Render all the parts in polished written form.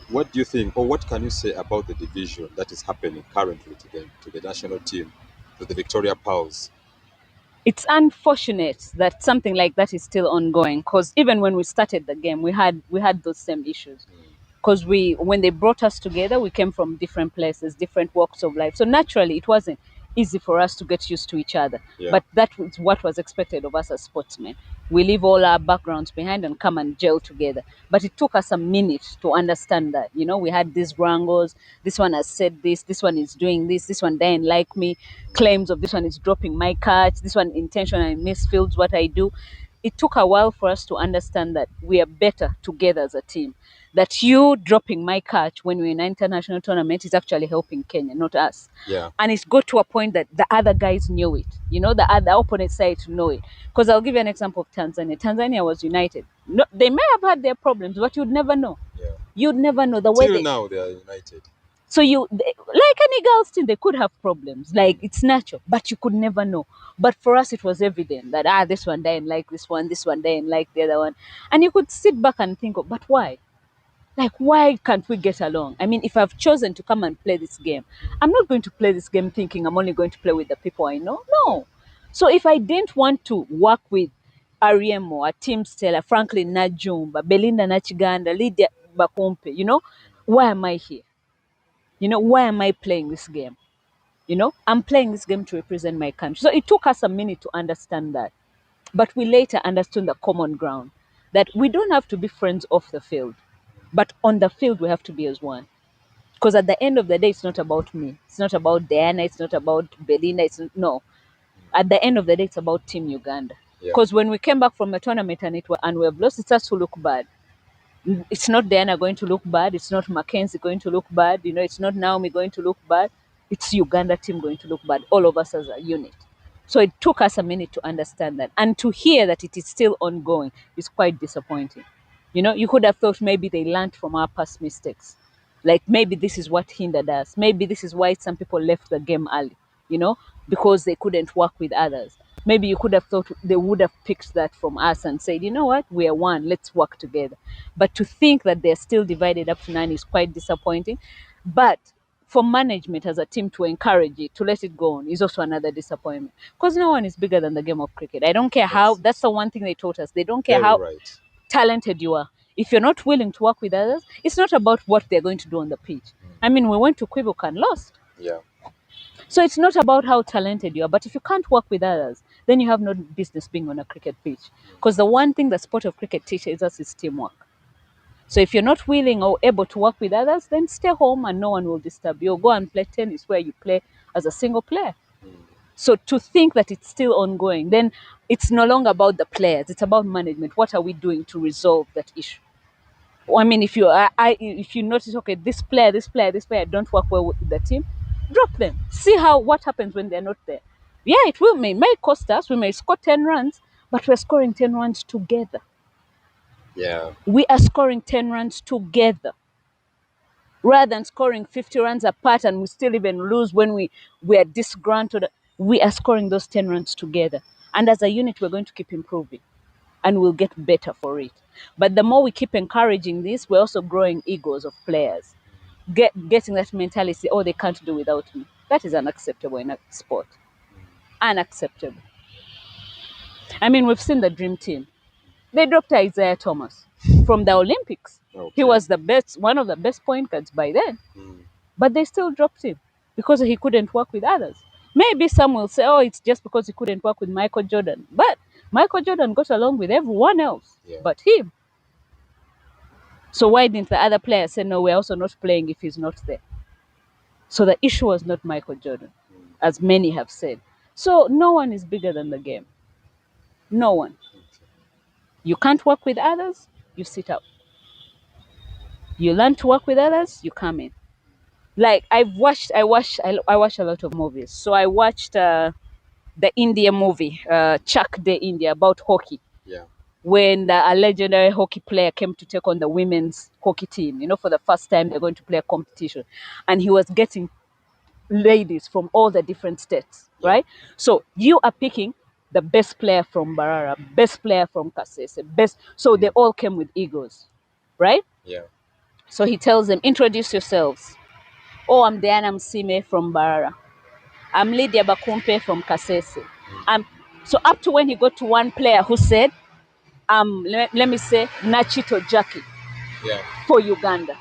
What do you think, or what can you say about the division that is happening currently to the national team, to the Victoria Pals? It's unfortunate that something like that is still ongoing, because even when we started the game, we had those same issues. Because we when they brought us together, we came from different places, different walks of life, so naturally it wasn't easy for us to get used to each other. Yeah. But that was what was expected of us as sportsmen. We leave all our backgrounds behind and come and gel together. But it took us a minute to understand that, we had these wrangles. This one has said this one is doing this one didn't like me, claims of this one is dropping my cards, this one intentionally misfields what I do. It took a while for us to understand that we are better together as a team. That you dropping my catch when we're in an international tournament is actually helping Kenya, not us. Yeah. And it's got to a point that the other guys knew it. The other opponent side know it. Because I'll give you an example of Tanzania. Tanzania was united. No, they may have had their problems, but you'd never know. Yeah. You'd never know the way Till they. now, they are united. So like any girls team, they could have problems. Like it's natural, but you could never know. But for us, it was evident that this one didn't like this one didn't like the other one, and you could sit back and think, but why? Like, why can't we get along? I mean, if I've chosen to come and play this game, I'm not going to play this game thinking I'm only going to play with the people I know. No. So if I didn't want to work with Ariemo, a Team Stella, Franklin Najumba, Belinda Nachiganda, Lydia Bakumpe, why am I here? Why am I playing this game? I'm playing this game to represent my country. So it took us a minute to understand that. But we later understood the common ground, that we don't have to be friends off the field, but on the field we have to be as one. Because at the end of the day, it's not about me. It's not about Diana. It's not about Belinda. No. At the end of the day, it's about Team Uganda. Yeah. Because when we came back from the tournament and we have lost, it's us who look bad. It's not Diana going to look bad. It's not Mackenzie going to look bad. It's not Naomi going to look bad. It's Uganda team going to look bad. All of us as a unit. So it took us a minute to understand that. And to hear that it is still ongoing is quite disappointing. You could have thought maybe they learned from our past mistakes. Like maybe this is what hindered us. Maybe this is why some people left the game early, because they couldn't work with others. Maybe you could have thought they would have picked that from us and said, you know what, we are one, let's work together. But to think that they're still divided up to 9 is quite disappointing. But for management as a team to encourage it, to let it go on, is also another disappointment. Because no one is bigger than the game of cricket. I don't care how, Yes. that's the one thing they taught us. They don't care Very how right. talented you are. If you're not willing to work with others, it's not about what they're going to do on the pitch. I mean, we went to Quebec and lost. Yeah. So it's not about how talented you are, but if you can't work with others, then you have no business being on a cricket pitch. Because the one thing the sport of cricket teaches us is teamwork. So if you're not willing or able to work with others, then stay home and no one will disturb you. Or go and play tennis where you play as a single player. So to think that it's still ongoing, then it's no longer about the players. It's about management. What are we doing to resolve that issue? I mean, if you notice, okay, this player don't work well with the team, drop them. See what happens when they're not there. Yeah, may cost us. We may score 10 runs, but we're scoring 10 runs together. Yeah. We are scoring 10 runs together, rather than scoring 50 runs apart and we still even lose when we are disgruntled. We are scoring those 10 runs together, and as a unit, we're going to keep improving. And we'll get better for it. But the more we keep encouraging this, we're also growing egos of players. Getting that mentality, oh, they can't do without me. That is unacceptable in a sport. Unacceptable. I mean, we've seen the dream team. They dropped Isaiah Thomas from the Olympics. Okay. He was one of the best point guards by then. Mm. But they still dropped him because he couldn't work with others. Maybe some will say, oh, it's just because he couldn't work with Michael Jordan. But Michael Jordan got along with everyone else but him. So why didn't the other players say, no, we're also not playing if he's not there? So the issue was not Michael Jordan, as many have said. So no one is bigger than the game. No one. You can't work with others, you sit out. You learn to work with others, you come in. Like I watch a lot of movies. So I watched the India movie, Chuck Day India, about hockey. Yeah. When a legendary hockey player came to take on the women's hockey team, for the first time they're going to play a competition. And he was getting ladies from all the different states, right? So you are picking the best player from Barara, best player from Kasese, best. So they all came with egos, right? Yeah. So he tells them, introduce yourselves. Oh, I'm Diana Musiime from Barara. I'm Lydia Bakumpe from Kasese. So up to when he got to one player who said, let me say, Nachito Jackie Yeah. for Uganda.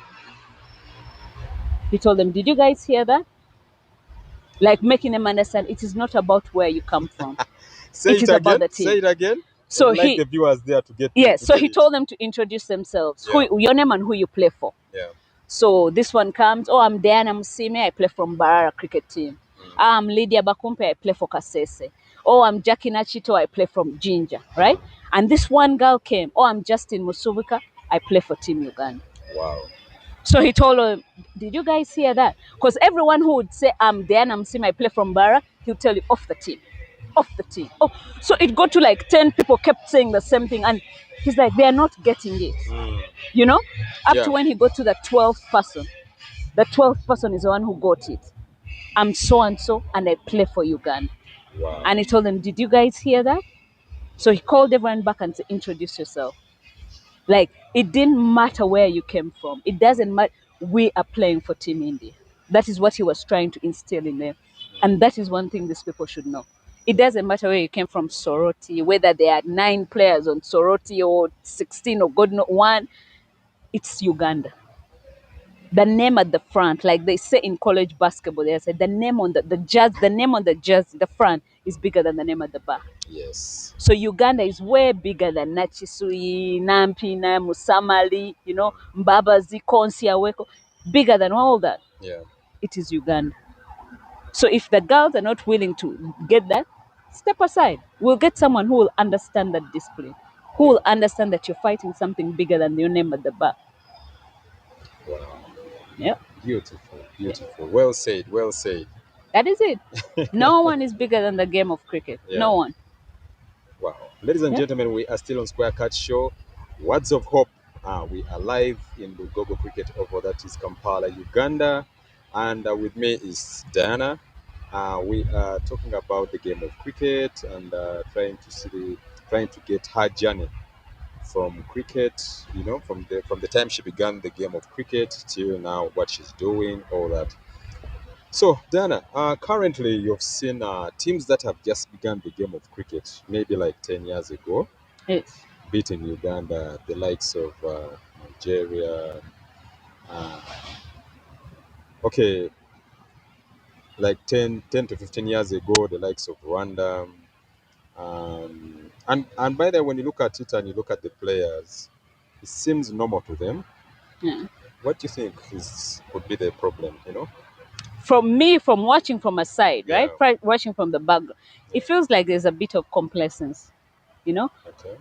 He told them, did you guys hear that? Like making them understand it is not about where you come from. Say It it is about again. the Say team. it again. I So would like he, the viewers there to get yeah, to so get he it. told them to introduce themselves, Yeah. your name and who you play for. Yeah. So this one comes, oh, I'm Diana Musiime, I play from Barara cricket team. I'm Lydia Bakumpe, I play for Kasese. Oh, I'm Jackie Nachito, I play from Ginger, right? And this one girl came, oh, I'm Justin Musubika, I play for Team Uganda. Wow. So he told them, did you guys hear that? Because everyone who would say, I'm Diana Musiime, I play from Barara, he'll tell you, off the team. Off the team. Oh, so it got to like 10 people kept saying the same thing. And he's like, they are not getting it. You know? Up Yeah. to when he got to the 12th person. The 12th person is the one who got it. I'm so and so, and I play for Uganda. Wow. And he told them, did you guys hear that? So he called everyone back and said, introduce yourself. Like, it didn't matter where you came from. It doesn't matter. We are playing for Team India. That is what he was trying to instill in them. And that is one thing these people should know. It doesn't matter where you came from, Soroti, whether there are 9 players on Soroti or 16 or God knows one, it's Uganda. The name at the front, like they say in college basketball, they say the name on the jersey, the name on the jersey, the front is bigger than the name at the back. Yes. So Uganda is way bigger than Nachisui, Nampina, Musamali, Mbabazi, Konsi, Aweko, bigger than all that. Yeah. It is Uganda. So if the girls are not willing to get that, step aside. We'll get someone who will understand that discipline, who Yeah. will understand that you're fighting something bigger than your name at the back. Wow. Yeah, Beautiful. Beautiful. Well said. Well said. that is it. No one is bigger than the game of cricket. Yeah. No one. Wow. Ladies and Yeah. gentlemen, we are still on Square Cut Show. Words of Hope. We are live in Lugogo Cricket Oval, that is Kampala, Uganda. And with me is Diana. We are talking about the game of cricket and trying to get her journey from cricket, from the time she began the game of cricket till now, what she's doing, all that. So, Dana, currently you've seen teams that have just begun the game of cricket, maybe like 10 years ago, Yes. beating Uganda, the likes of Nigeria. Uh, okay, like 10 to 15 years ago, the likes of Rwanda. And by the way, when you look at it and you look at the players, it seems normal to them. Yeah. What do you think could be the problem? From me, from watching from a side, right? Yeah. Watching from the background, Yeah. it feels like there's a bit of complacence, you know? Okay.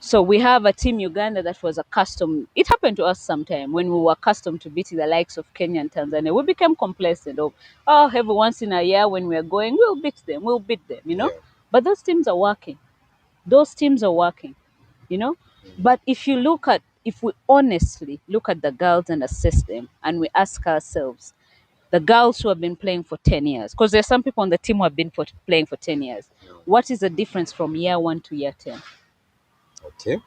So we have a team Uganda that was accustomed. It happened to us sometime when we were accustomed to beating the likes of Kenya and Tanzania. We became complacent of, oh, every once in a year when we are going, we'll beat them. Yeah. But those teams are working. Those teams are working, you know. But if we honestly look at the girls and assess them, and we ask ourselves, the girls who have been playing for 10 years, because there's some people on the team who have been playing for 10 years, what is the difference from year 1 to year 10? Okay.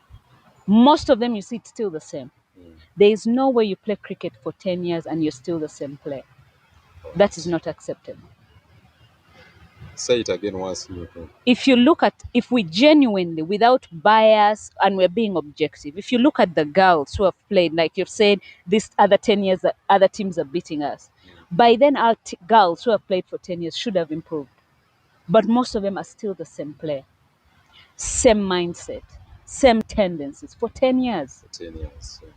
Most of them, you see, it's still the same. Mm. There is no way you play cricket for 10 years and you're still the same player. That is not acceptable. Say it again once. Mhm. If we genuinely, without bias, and we're being objective, if you look at the girls who have played, like you've said, these other 10 years that other teams are beating us, by then our girls who have played for 10 years should have improved. But most of them are still the same player, same mindset, same tendencies for 10 years. 10 years. Yeah.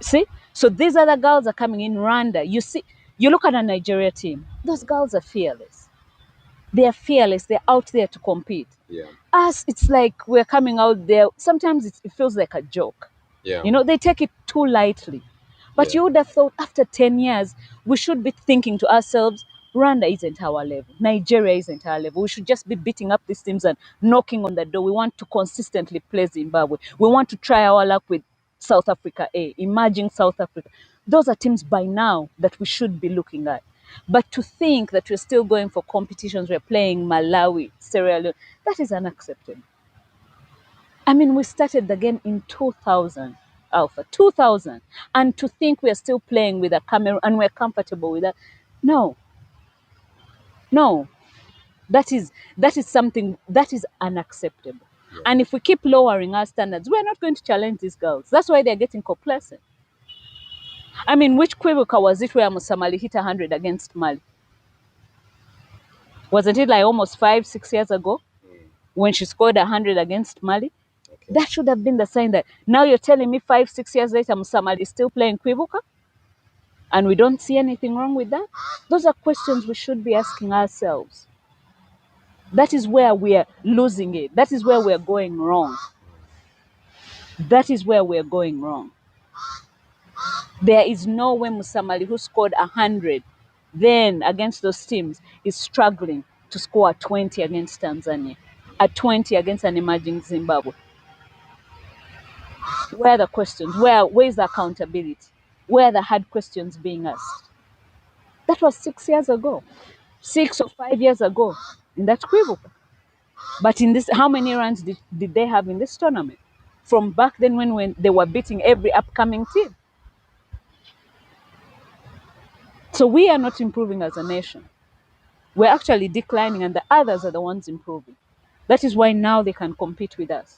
See? So these other girls are coming in Rwanda. You see, you look at a Nigeria team, those girls are fearless. They are fearless. They're out there to compete. Yeah. Us, it's like we're coming out there. Sometimes it feels like a joke. Yeah. They take it too lightly. But Yeah. you would have thought after 10 years, we should be thinking to ourselves, Rwanda isn't our level. Nigeria isn't our level. We should just be beating up these teams and knocking on the door. We want to consistently play Zimbabwe. We want to try our luck with South Africa A, emerging South Africa. Those are teams by now that we should be looking at. But to think that we're still going for competitions, we're playing Malawi, Sierra Leone, that is unacceptable. I mean, we started the game in 2000. Alpha, 2000. And to think we're still playing with a Cameroon and we're comfortable with that. No, no, that is something that is unacceptable. Yeah. And if we keep lowering our standards, we're not going to challenge these girls. That's why they're getting complacent. I mean, which Quibuka was it where Musamali hit 100 against Mali? Wasn't it like almost 5, 6 years ago when she scored 100 against Mali? Okay. That should have been the sign that now you're telling me 5, 6 years later Musamali is still playing Quibuka? And we don't see anything wrong with that? Those are questions we should be asking ourselves. That is where we are losing it. That is where we're going wrong. That is where we're going wrong. There is no way Musamali, who scored 100 then against those teams, is struggling to score a 20 against Tanzania, a 20 against an emerging Zimbabwe. Where are the questions? Where's the accountability? Where are the hard questions being asked? That was 6 years ago, 6 or 5 years ago in that Quibuka. But in this, how many runs did they have in this tournament? From back then when they were beating every upcoming team. So we are not improving as a nation. We're actually declining and the others are the ones improving. That is why now they can compete with us.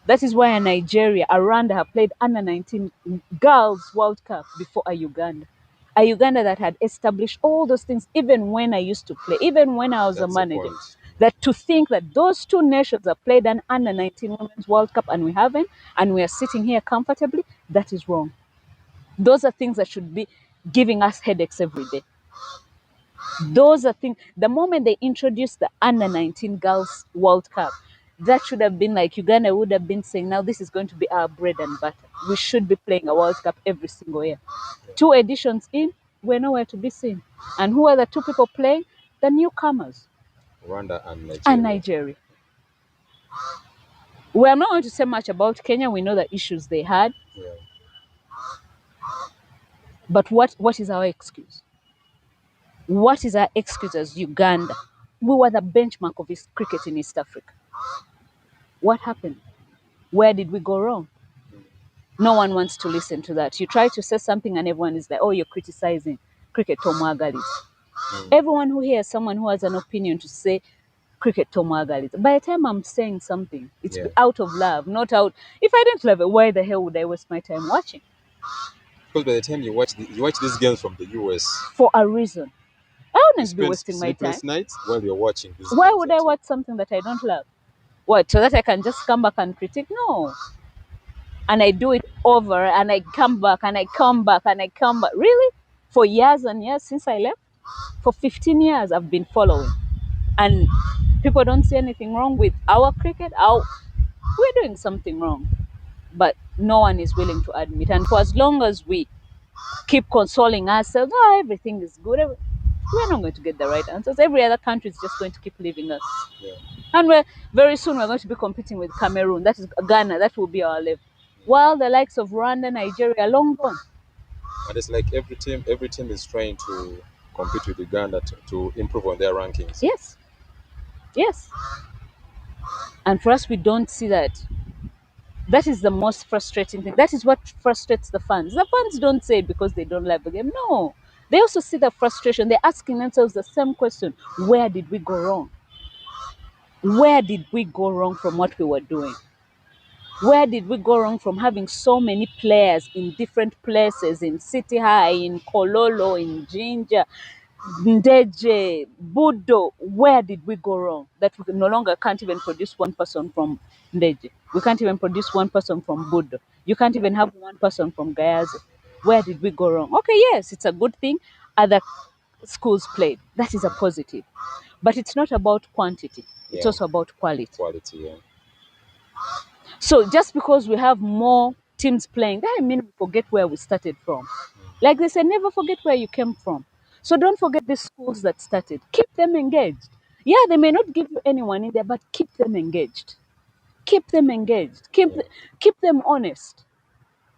That is why Nigeria, Rwanda have played under 19 Girls World Cup before a Uganda. A Uganda that had established all those things even when I used to play, even when I was a manager. That to think that those two nations have played an under 19 Women's World Cup and we haven't, and we are sitting here comfortably, that is wrong. Those are things that should be giving us headaches every day. Those are things, the moment they introduced the under 19 Girls World Cup, that should have been like Uganda would have been saying, now this is going to be our bread and butter. We should be playing a World Cup every single year. 2 editions in, we're nowhere to be seen. And who are the 2 people playing? The newcomers. Rwanda and Nigeria. And Nigeria. We are not going to say much about Kenya. We know the issues they had. Yeah. But what is our excuse? What is our excuse as Uganda? We were the benchmark of cricket in East Africa. What happened? Where did we go wrong? No one wants to listen to that. You try to say something and everyone is like, oh, you're criticizing cricket tomwagalis. Everyone who hears someone who has an opinion to say cricket tomwagalis, by the time I'm saying something, it's out of love, not out. If I didn't love it, why the hell would I waste my time watching? Because by the time you watch these games from the US, for a reason. I wouldn't be wasting my time. Sleepless nights while you're watching this. Why would I watch something that I don't love? What, so that I can just come back and critique? No. And I do it over and I come back and I come back and I come back. Really? For years and years since I left? For 15 years I've been following. And people don't see anything wrong with our cricket. We're doing something wrong. But no one is willing to admit. And for as long as we keep consoling ourselves, oh, everything is good, we're not going to get the right answers. Every other country is just going to keep leaving us. Yeah. And very soon we're going to be competing with Cameroon. That is Ghana. That will be our level. While the likes of Rwanda, Nigeria are long gone. And it's like every team is trying to compete with Uganda to improve on their rankings. Yes. Yes. And for us, we don't see that. That is the most frustrating thing. That is what frustrates the fans. The fans don't say it because they don't like the game. No. They also see the frustration. They're asking themselves the same question. Where did we go wrong? Where did we go wrong from what we were doing? Where did we go wrong from having so many players in different places, in City High, in Kololo, in Jinja, Ndeje, Budo? Where did we go wrong? That we no longer can't even produce one person from Ndeje. We can't even produce one person from Budo. You can't even have one person from Gayaze. Where did we go wrong? Okay, yes, it's a good thing. Other schools played. That is a positive. But it's not about quantity. It's also about quality. Quality, yeah. So just because we have more teams playing, that doesn't mean we forget where we started from. Like they say, never forget where you came from. So don't forget the schools that started. Keep them engaged. Yeah, they may not give you anyone in there, but keep them engaged. Keep them engaged. Keep them honest.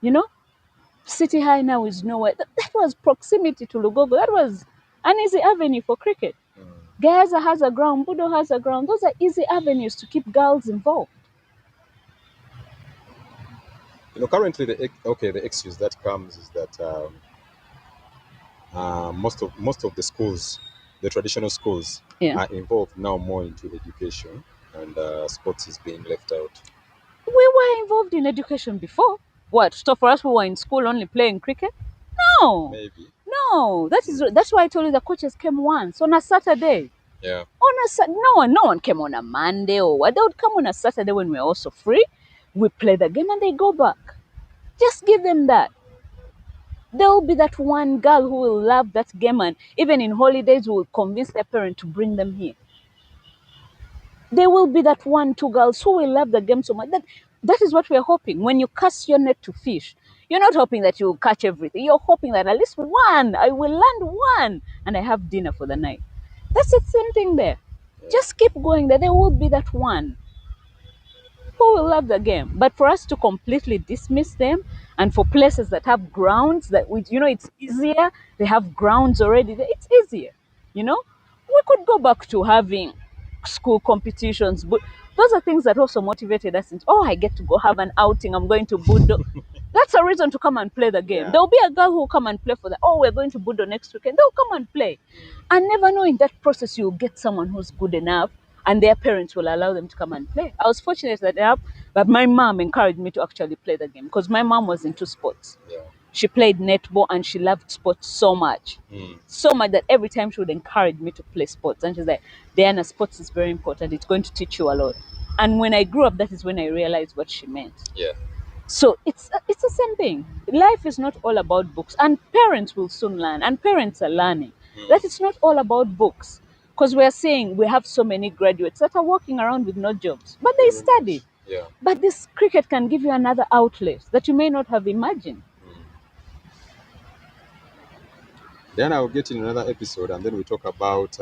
You know? City High now is nowhere. That was proximity to Lugogo. That was an easy avenue for cricket. Gaza has a ground, Budo has a ground. Those are easy avenues to keep girls involved. Currently the excuse that comes is that most of the schools, the traditional schools, Yeah. are involved now more into education, and sports is being left out. We were involved in education before. What? So for us, we were in school only playing cricket? No. Maybe. No. Mm. That's why I told you the coaches came once on a Saturday. Yeah. No one came on a Monday or what. They would come on a Saturday when we're also free. We play the game and they go back. Just give them that. There will be that one girl who will love that game, and even in holidays will convince their parent to bring them here. There will be that one, two girls who will love the game so much. That is what we're hoping. When you cast your net to fish, you're not hoping that you will catch everything. You're hoping that at least one, I will land one, and I have dinner for the night. That's the same thing there. Yeah. Just keep going there. There will be that one who will love the game. But for us to completely dismiss them, and for places that have grounds that it's easier. They have grounds already. It's easier. You know, we could go back to having school competitions, but those are things that also motivated us into, oh, I get to go have an outing. I'm going to Budo. That's a reason to come and play the game. Yeah. There'll be a girl who will come and play for that. Oh, we're going to Budo next weekend. They'll come and play. And never know, in that process you'll get someone who's good enough and their parents will allow them to come and play. I was fortunate that my mom encouraged me to actually play the game because my mom was into sports. Yeah. She played netball and she loved sports so much. Mm. So much that every time she would encourage me to play sports. And she's like, Diana, sports is very important. It's going to teach you a lot. And when I grew up, that is when I realized what she meant. Yeah. So it's the same thing. Life is not all about books, and parents will soon learn, and parents are learning that it's not all about books. Because we're saying we have so many graduates that are walking around with no jobs, but they Very study. much. Yeah. But this cricket can give you another outlet that you may not have imagined. Then I'll get in another episode, and then we talk about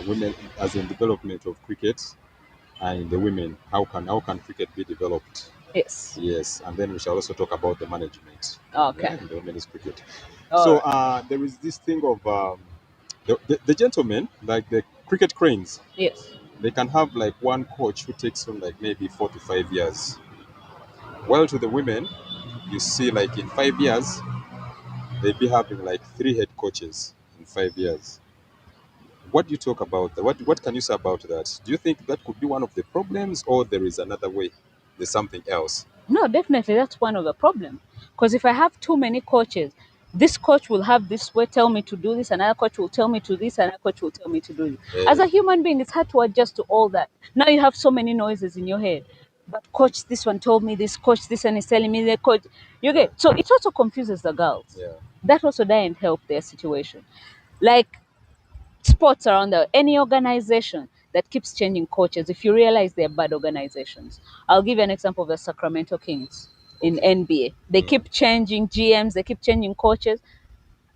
women as in development of cricket, and the women. How can cricket be developed? Yes. Yes, and then we shall also talk about the management, Okay. in the women's cricket. All So right. there is this thing of the gentlemen, like the cricket cranes. Yes. They can have like one coach who takes on like maybe 4 to 5 years. While to the women, you see like in 5 years, they'd be having like three head coaches in 5 years. What do you talk about that? What can you say about that? Do you think that could be one of the problems, or there is another way? There's something else. No, definitely that's one of the problem. Because if I have too many coaches, this coach will have this way tell me to do this, another coach will tell me to this, another coach will tell me to do this. As Eh, a human being, it's hard to adjust to all that. Now you have so many noises in your head. But coach, this one told me this, coach, this one is telling me that, coach. You get so it also confuses the girls. yeah. That also doesn't help their situation. Like sports around any organization that keeps changing coaches, if you realize they're bad organizations. I'll give you an example of the Sacramento Kings in Okay. NBA. They Mm. keep changing GMs, they keep changing coaches.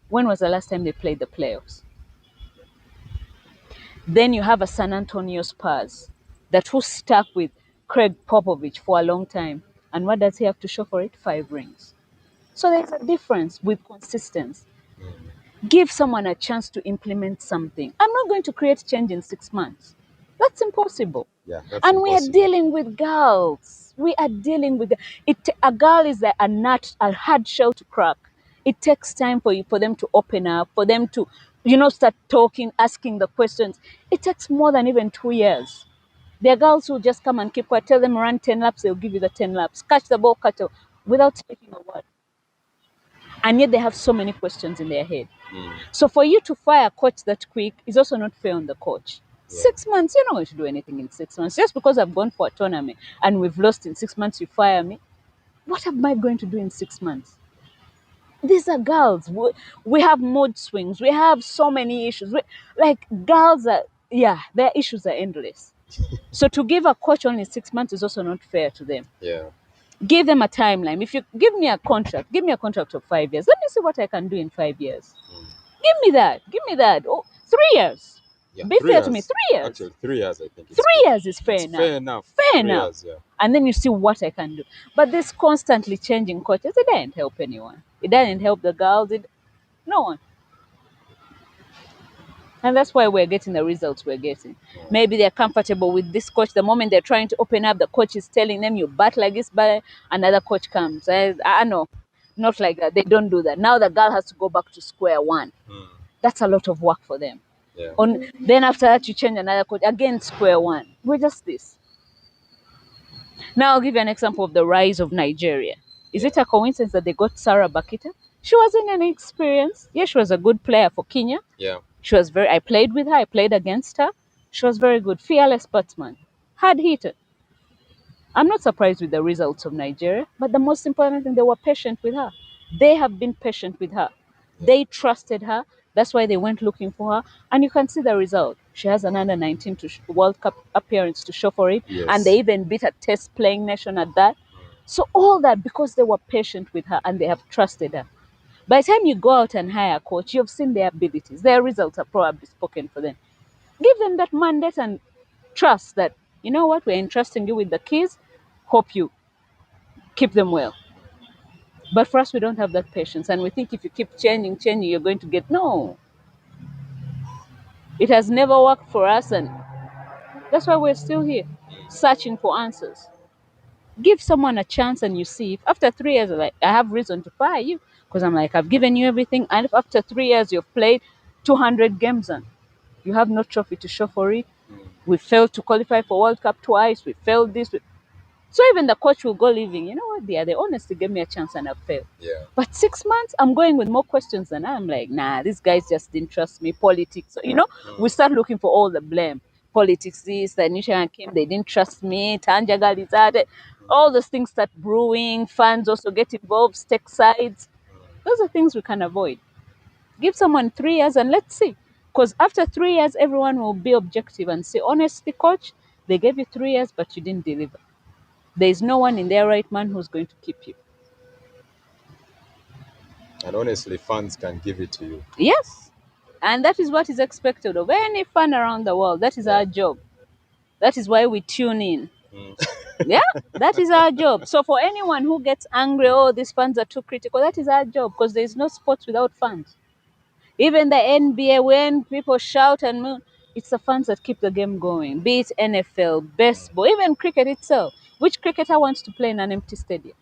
When was the last time they played the playoffs? Then you have a San Antonio Spurs that who stuck with Craig Popovich for a long time. And what does he have to show for it? 5 rings. So there's a difference with consistency. Give someone a chance to implement something. I'm not going to create change in 6 months. That's impossible. Yeah, that's And we are impossible. dealing with girls. We are dealing with it. A girl is a nut, a hard shell to crack. It takes time for them to open up, for them to, start talking, asking the questions. It takes more than even 2 years. There are girls who just come and keep quiet. Tell them run 10 laps, they'll give you the 10 laps. Catch the ball, catch it without speaking a word. And yet they have so many questions in their head. Mm. So for you to fire a coach that quick is also not fair on the coach. Yeah. 6 months, you're not going to do anything in 6 months. Just because I've gone for a tournament and we've lost in 6 months, you fire me. What am I going to do in 6 months? These are girls. We have mood swings. We have so many issues. Like girls are, yeah, their issues are endless. So to give a coach only 6 months is also not fair to them. Yeah. Give them a timeline. If you give me a contract of 5 years. Let me see what I can do in 5 years. Give me that. Give me that. Oh, 3 years. Yeah. Be three fair to me. years. 3 years. Actually, 3 years. I think it's 3 years is fair it's enough. fair enough. Fair Three enough. years. Yeah. And then you see what I can do. But this constantly changing coaches, it doesn't help anyone. It doesn't help the girls. No one. And that's why we're getting the results we're getting. Maybe they're comfortable with this coach. The moment they're trying to open up, the coach is telling them, you bat like this, but another coach comes. I know, not like that. They don't do that. Now the girl has to go back to square one. That's a lot of work for them. Yeah. Then after that, you change another coach, again, square one. We're just this. Now I'll give you an example of the rise of Nigeria. Is it a coincidence that they got Sarah Bakita? She wasn't any experience. Yeah, she was a good player for Kenya. Yeah. She was I played with her, I played against her. She was very good, fearless batsman, hard hitter. I'm not surprised with the results of Nigeria, but the most important thing, they were patient with her. They have been patient with her. They trusted her. That's why they went looking for her. And you can see the result. She has an under 19 World Cup appearance to show for it. Yes. And they even beat a test playing nation at that. So all that because they were patient with her and they have trusted her. By the time you go out and hire a coach, you've seen their abilities. Their results are probably spoken for them. Give them that mandate and trust that, you know what, we're entrusting you with the keys. Hope you keep them well. But for us, we don't have that patience. And we think if you keep changing, you're going to get. No. It has never worked for us. And that's why we're still here, searching for answers. Give someone a chance and you see if after 3 years, like, I have reason to fire you because I'm like, I've given you everything. And if after 3 years you've played 200 games and you have no trophy to show for it, we failed to qualify for World Cup twice, we failed this. So even the coach will go leaving. You know what? They honestly gave me a chance and I failed. Yeah. But 6 months, I'm going with more questions than I'm like, nah, these guys just didn't trust me. Politics, we start looking for all the blame. Politics, this, the Nishan came, they didn't trust me. Tanjagal is at it. All those things start brewing. Fans also get involved, take sides. Those are things we can avoid. Give someone 3 years and let's see. Because after 3 years, everyone will be objective and say, honestly, coach, they gave you 3 years, but you didn't deliver. There is no one in their right mind who's going to keep you. And honestly, fans can give it to you. Yes. And that is what is expected of any fan around the world. That is our job. That is why we tune in. Yeah, that is our job. So for anyone who gets angry, oh, these fans are too critical, that is our job because there is no sports without fans. Even the NBA, when people shout and move, it's the fans that keep the game going. Be it NFL, baseball, even cricket itself. Which cricketer wants to play in an empty stadium?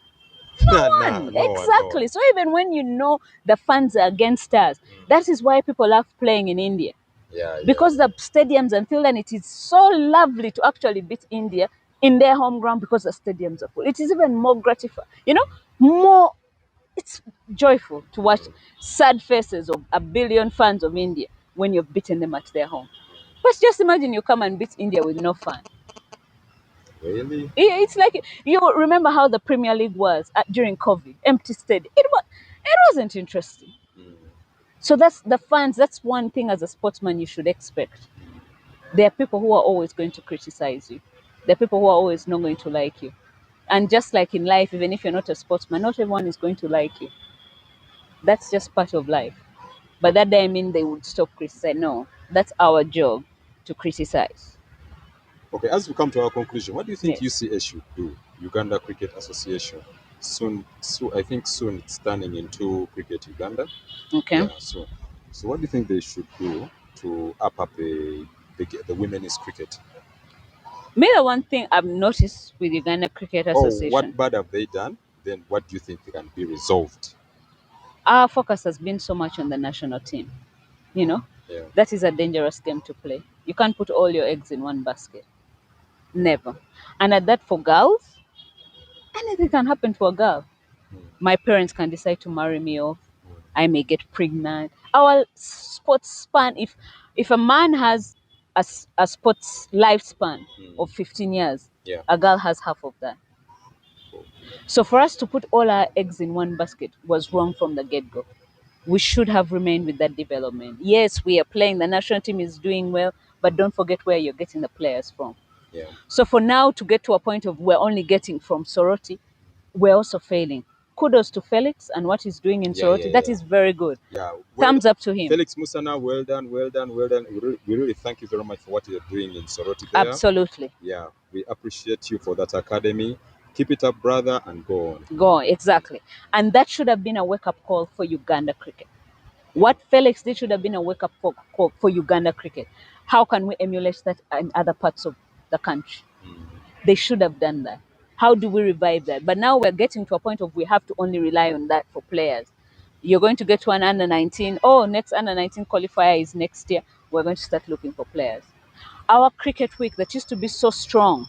No Exactly. one. So even when you know the fans are against us, that is why people love playing in India. Yeah. Because the stadiums and field, and it is so lovely to actually beat India in their home ground because the stadiums are full. It is even more gratifying, more. It's joyful to watch sad faces of a billion fans of India when you've beaten them at their home. But just imagine you come and beat India with no fan. Really? It's like you remember how the Premier League was during COVID, empty stadium. It wasn't interesting. So that's the fans. That's one thing as a sportsman you should expect. There are people who are always going to criticize you. There are people who are always not going to like you. And just like in life, even if you're not a sportsman, not everyone is going to like you. That's just part of life. But that doesn't mean they would stop criticizing. No, that's our job to criticize. Okay, as we come to our conclusion, what do you think Yes. UCA should do? Uganda Cricket Association. I think soon it's turning into Cricket Uganda. Okay. Yeah, so what do you think they should do to up the women's cricket? Maybe the one thing I've noticed with Uganda Cricket Oh, Association, what bad have they done? Then what do you think can be resolved? our focus has been so much on the national team. You know, Yeah. that is a dangerous game to play. You can't put all your eggs in one basket. Never. And at that, for girls, anything can happen to a girl. My parents can decide to marry me off. I may get pregnant. Our sports span, if a man has a sports lifespan of 15 years, Yeah. a girl has half of that. So for us to put all our eggs in one basket was wrong from the get-go. We should have remained with that development. Yes, we are playing. The national team is doing well, but don't forget where you're getting the players from. Yeah. So for now to get to a point of we're only getting from Soroti, we're also failing. Kudos to Felix and what he's doing in Soroti. That is very good. Yeah. Thumbs up to him. Felix Musana, well done. We really thank you very much for what you're doing in Soroti there. Absolutely. Yeah, we appreciate you for that academy. Keep it up, brother, and go on. Go on, exactly. And that should have been a wake-up call for Uganda cricket. What Felix did should have been a wake up for Uganda cricket. How can we emulate that in other parts of the country? They should have done that. How do we revive that? But now we're getting to a point of we have to only rely on that for players. You're going to get to an under 19. Oh, next under 19 qualifier is next year. We're going to start looking for players. Our cricket week that used to be so strong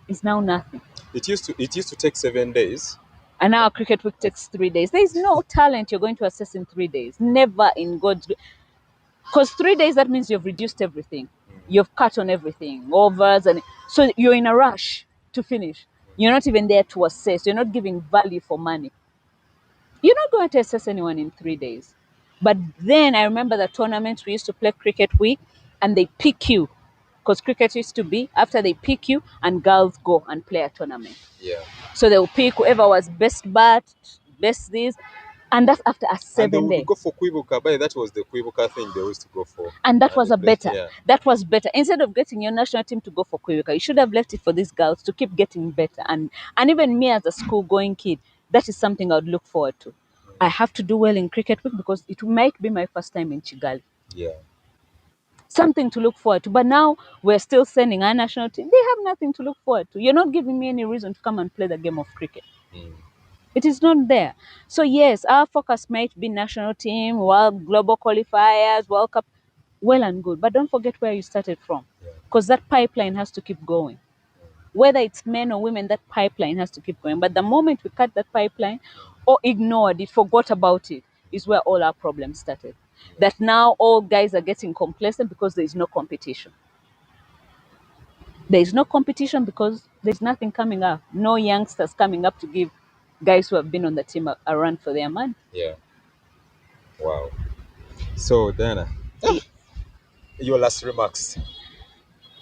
is now nothing. It used to take 7 days. And now our cricket week takes 3 days. There is no talent you're going to assess in 3 days. Never in God's. Because 3 days, that means you've reduced everything. You've cut on everything, overs, and so you're in a rush to finish. You're not even there to assess. You're not giving value for money. You're not going to assess anyone in 3 days. But then I remember the tournaments we used to play cricket week, and they pick you. Because cricket used to be after they pick you, and girls go and play a tournament. Yeah. So they'll pick whoever was best bat, best this, and that's after a And they 7 day. would go for Kwibuka. But that was the Kwibuka thing they used to go for. And that was they a played- better. Yeah. That was better. Instead of getting your national team to go for Kwibuka, you should have left it for these girls to keep getting better. And even me as a school going kid, that is something I would look forward to. I have to do well in cricket week because it might be my first time in Kigali. Yeah. Something to look forward to. But now we're still sending our national team. They have nothing to look forward to. You're not giving me any reason to come and play the game of cricket. It is not there. So yes, our focus might be national team, world global qualifiers, World Cup, well and good. But don't forget where you started from, because that pipeline has to keep going. Whether it's men or women, that pipeline has to keep going. But the moment we cut that pipeline or ignored it, forgot about it, is where all our problems started. That now all guys are getting complacent because there is no competition. There is no competition because there's nothing coming up. No youngsters coming up to give guys who have been on the team a run for their money. Yeah. Wow. So, Diana, Ye- your last remarks.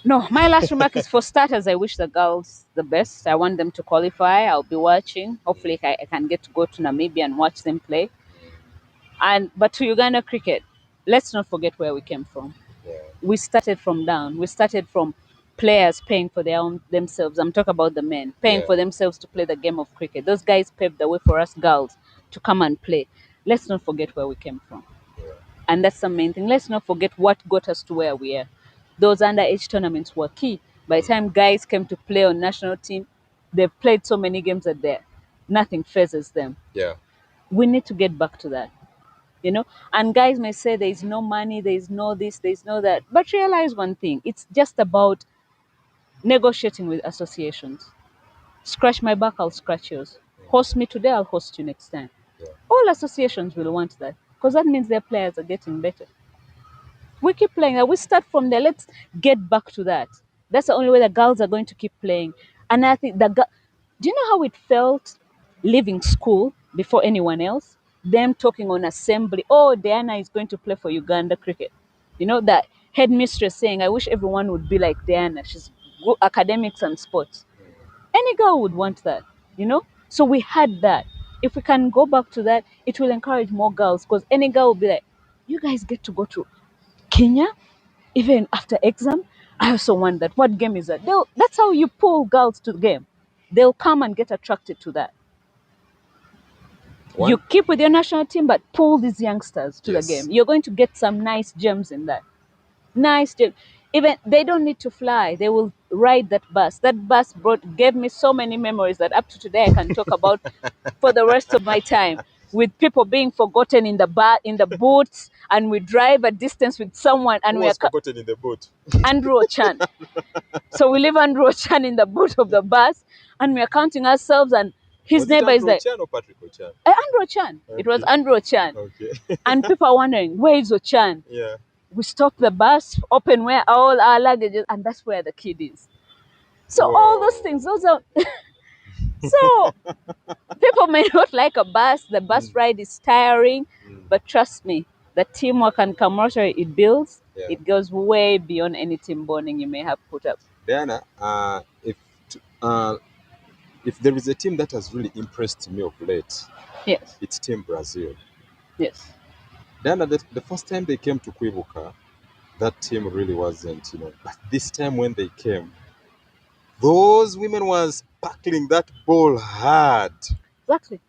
No, my last remark is for starters, I wish the girls the best. I want them to qualify. I'll be watching. Hopefully, I can get to go to Namibia and watch them play. But to Uganda cricket, let's not forget where we came from. Yeah. We started from down. We started from players paying for their own themselves. I'm talking about the men paying Yeah. for themselves to play the game of cricket. Those guys paved the way for us girls to come and play. Let's not forget where we came from. Yeah. And that's the main thing. Let's not forget what got us to where we are. Those underage tournaments were key. By the time guys came to play on national team, they've played so many games that nothing phases them. Yeah. We need to get back to that. And guys may say there is no money, there is no this, there is no that. But realize one thing, it's just about negotiating with associations. Scratch my back, I'll scratch yours. Host me today, I'll host you next time. Yeah. All associations will want that because that means their players are getting better. We keep playing that. We start from there. Let's get back to that. That's the only way the girls are going to keep playing. And I think do you know how it felt leaving school before anyone else? Them talking on assembly. Oh, Diana is going to play for Uganda cricket. That headmistress saying, I wish everyone would be like Diana. She's good academics and sports. Any girl would want that. So we had that. If we can go back to that, it will encourage more girls because any girl will be like, you guys get to go to Kenya, even after exam. I also want that. What game is that? That's how you pull girls to the game. They'll come and get attracted to that. One. You keep with your national team, but pull these youngsters to Yes. the game. You're going to get some nice gems in that. Nice gems. Even they don't need to fly. They will ride that bus. That bus gave me so many memories that up to today I can talk about for the rest of my time. With people being forgotten in the boots, and we drive a distance with someone, and Who was forgotten in the boat? Andrew Ochan. So we leave Andrew Ochan in the boot of the bus, and we are counting ourselves, and his Was it neighbor is Andrew like, Ochan or Patrick Ochan? Andrew Ochan. It was Okay. Andrew Ochan. Okay. And people are wondering, where is Ochan? Yeah. We stop the bus, open where all our luggages, and that's where the kid is. So all those Whoa. things, those are so people may not like a bus. The bus ride is tiring, but trust me, the teamwork and camaraderie it builds, Yeah. it goes way beyond any team bonding you may have put up. Diana, if there is a team that has really impressed me of late, Yes, it's Team Brazil. yes. Diana, the first time they came to Kwibuka, that team really wasn't. But this time when they came, those women was sparkling that ball hard. Exactly.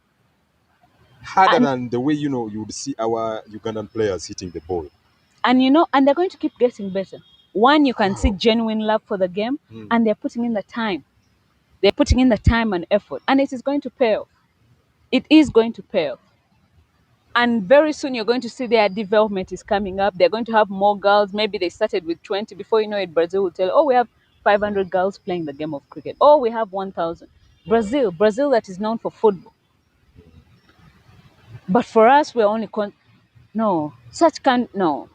harder And than the way you would see our Ugandan players hitting the ball. and they're going to keep getting better. One, you can see Wow. genuine love for the game, Mm. and they're putting in the time. They're putting in the time and effort, and it is going to pay off. It is going to pay off. And very soon you're going to see their development is coming up. They're going to have more girls. Maybe they started with 20. Before you know it, Brazil will tell, oh, we have 500 girls playing the game of cricket. Oh, we have 1,000. Wow. Brazil that is known for football. But for us, we're only no, such can no,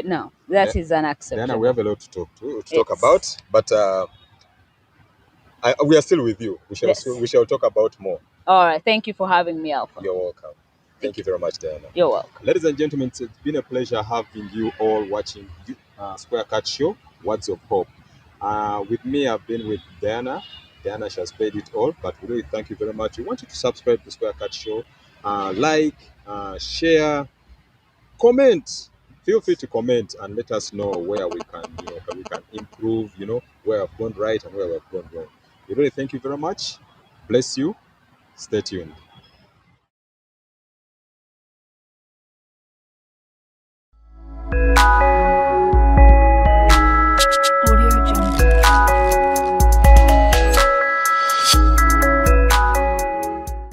no, Da- that is Diana, we unacceptable. have a lot to talk It's about, but we are still with you. yes. We shall talk about more. All right. Thank you for having me, Alpha. You're welcome. Thank Thank you you. very much, Diana. You're welcome. Ladies and gentlemen, it's been a pleasure having you all watching Square Cut Show, Words of Hope. With me, I've been with Diana. Diana, she has paid it all, but we really thank you very much. We want you to subscribe to Square Cut Show, like, share, comment. Feel free to comment and let us know where we can improve, where I've gone right and where we've gone wrong. We really thank you very much. Bless you. Stay tuned.